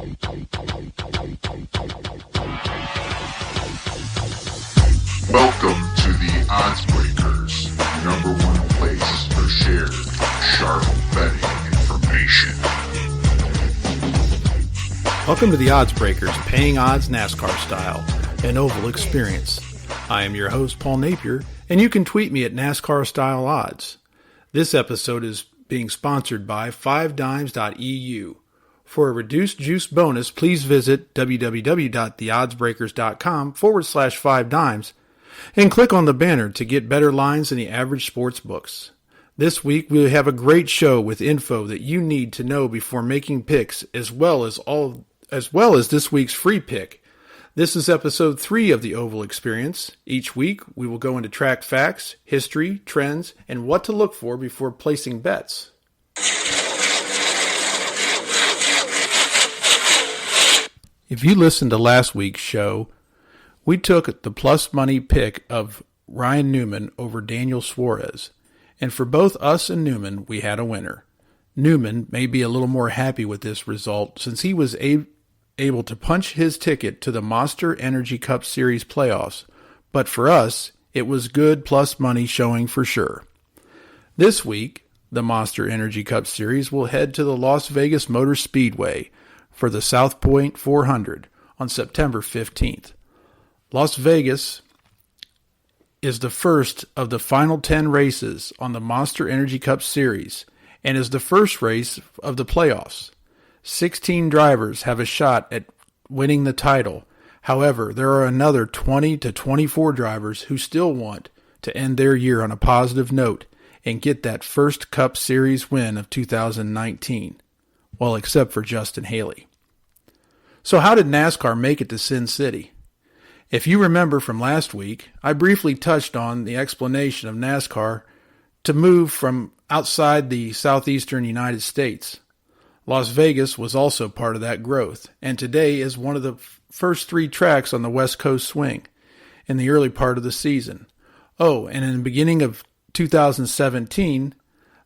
Welcome to the Odds Breakers, number one place for shared, sharp betting information. Welcome to the Odds Breakers, paying odds NASCAR style, an oval experience. I am your host, Paul Napier, and you can tweet me at NASCAR Style Odds. This episode is being sponsored by 5dimes.eu. For a reduced juice bonus, please visit www.theoddsbreakers.com/5dimes and click on the banner to get better lines than the average sports books. This week, we have a great show with info that you need to know before making picks, as well as this week's free pick. This is episode 3 of the Oval Experience. Each week, we will go into track facts, history, trends, and what to look for before placing bets. If you listened to last week's show, we took the plus money pick of Ryan Newman over Daniel Suarez. And for both us and Newman, we had a winner. Newman may be a little more happy with this result since he was able to punch his ticket to the Monster Energy Cup Series playoffs, but for us, it was good plus money showing for sure. This week, the Monster Energy Cup Series will head to the Las Vegas Motor Speedway for the South Point 400 on September 15th. Las Vegas is the first of the final 10 races on the Monster Energy Cup Series and is the first race of the playoffs. 16 drivers have a shot at winning the title. However, there are another 20 to 24 drivers who still want to end their year on a positive note and get that first Cup Series win of 2019. Well, except for Justin Haley. So how did NASCAR make it to Sin City? If you remember from last week, I briefly touched on the explanation of NASCAR to move from outside the southeastern United States. Las Vegas was also part of that growth, and today is one of the first 3 tracks on the West Coast swing in the early part of the season. Oh, and in the beginning of 2017,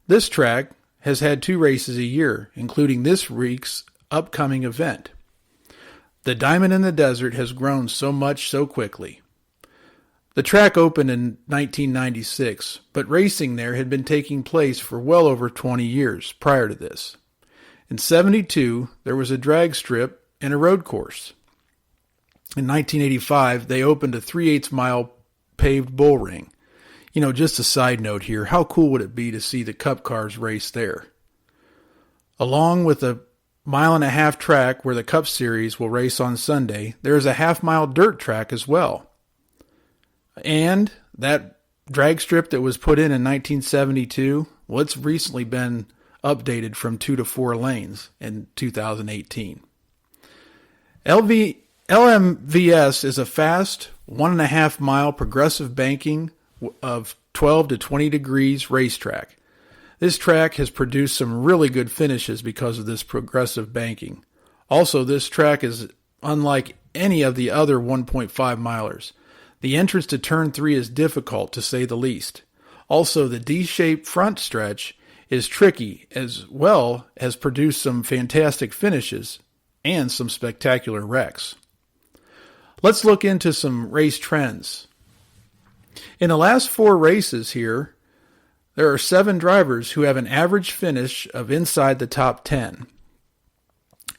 this track has had 2 races a year, including this week's upcoming event. The Diamond in the Desert has grown so much so quickly. The track opened in 1996, but racing there had been taking place for well over 20 years prior to this. In 72, there was a drag strip and a road course. In 1985, they opened a 3/8 mile paved bull ring. You know, just a side note here, how cool would it be to see the Cup cars race there? Along with a 1.5 mile track where the Cup Series will race on Sunday, there is a 1/2 mile dirt track as well. And that drag strip that was put in 1972, well, it's recently been updated from 2 to 4 lanes in 2018. LMVS is a fast 1.5 mile progressive banking of 12 to 20 degrees racetrack. This track has produced some really good finishes because of this progressive banking. Also, this track is unlike any of the other 1.5 milers. The entrance to turn 3 is difficult to say the least. Also, the D-shaped front stretch is tricky, as well as produced some fantastic finishes and some spectacular wrecks. Let's look into some race trends. In the last 4 races here, there are 7 drivers who have an average finish of inside the top 10.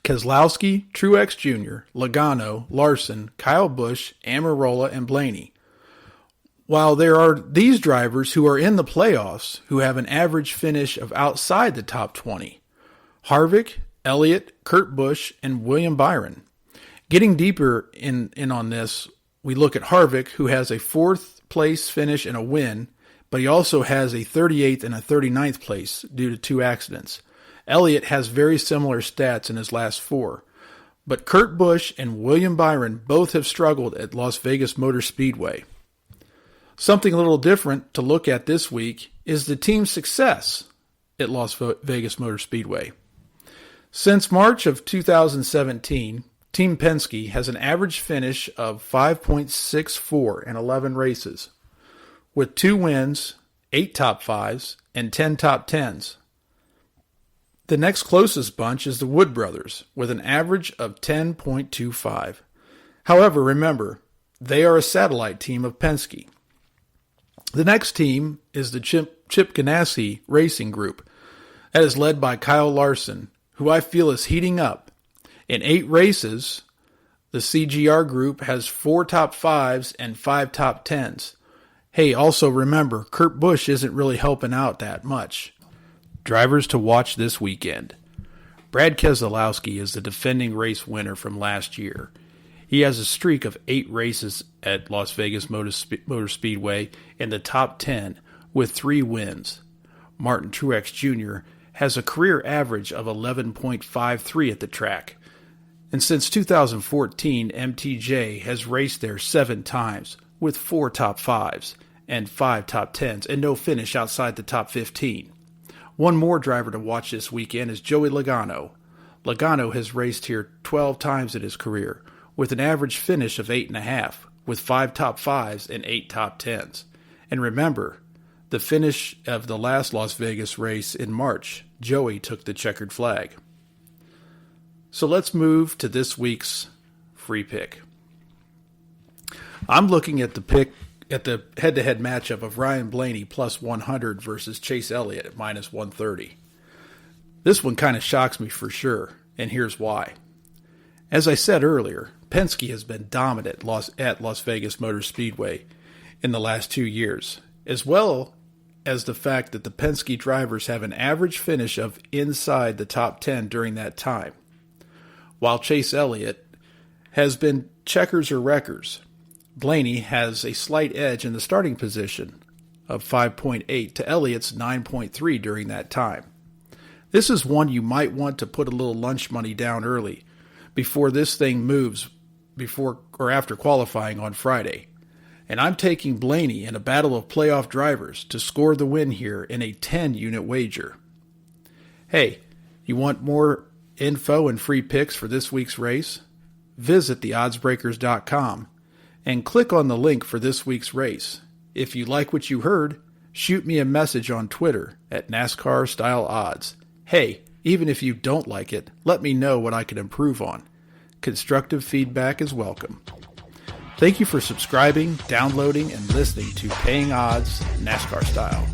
Keselowski, Truex Jr., Logano, Larson, Kyle Busch, Almirola, and Blaney. While there are these drivers who are in the playoffs who have an average finish of outside the top 20. Harvick, Elliott, Kurt Busch, and William Byron. Getting deeper in on this, we look at Harvick, who has a 4th place finish and a win, but he also has a 38th and a 39th place due to 2 accidents. Elliott has very similar stats in his last 4, but Kurt Busch and William Byron both have struggled at Las Vegas Motor Speedway. Something a little different to look at this week is the team's success at Las Vegas Motor Speedway. Since March of 2017, Team Penske has an average finish of 5.64 in 11 races, with 2 wins, 8 top 5s, and 10 top 10s. The next closest bunch is the Wood Brothers, with an average of 10.25. However, remember, they are a satellite team of Penske. The next team is the Chip Ganassi Racing Group. That is led by Kyle Larson, who I feel is heating up. In 8 races, the CGR group has 4 top 5s and 5 top 10s. Hey, also remember, Kurt Busch isn't really helping out that much. Drivers to watch this weekend. Brad Keselowski is the defending race winner from last year. He has a streak of 8 races at Las Vegas Motor Speedway in the top 10 with 3 wins. Martin Truex Jr. has a career average of 11.53 at the track. And since 2014, MTJ has raced there 7 times with 4 top 5s and 5 top 10s and no finish outside the top 15. One more driver to watch this weekend is Joey Logano. Logano has raced here 12 times in his career, with an average finish of 8.5, with 5 top 5s and 8 top 10s. And remember, the finish of the last Las Vegas race in March, Joey took the checkered flag. So let's move to this week's free pick. I'm looking at the head-to-head matchup of Ryan Blaney plus 100 versus Chase Elliott at minus 130. This one kind of shocks me for sure, and here's why. As I said earlier, Penske has been dominant at Las Vegas Motor Speedway in the last 2 years, as well as the fact that the Penske drivers have an average finish of inside the top 10 during that time, while Chase Elliott has been checkers or wreckers. Blaney has a slight edge in the starting position of 5.8 to Elliott's 9.3 during that time. This is one you might want to put a little lunch money down early before this thing moves before or after qualifying on Friday. And I'm taking Blaney in a battle of playoff drivers to score the win here in a 10-unit wager. Hey, you want more info and free picks for this week's race? Visit theoddsbreakers.com and click on the link for this week's race. If you like what you heard, shoot me a message on Twitter at NASCAR Style Odds. Hey, even if you don't like it, let me know what I can improve on. Constructive feedback is welcome. Thank you for subscribing, downloading, and listening to Paying Odds NASCAR Style.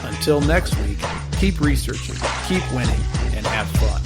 Until next week, keep researching, keep winning, and have fun.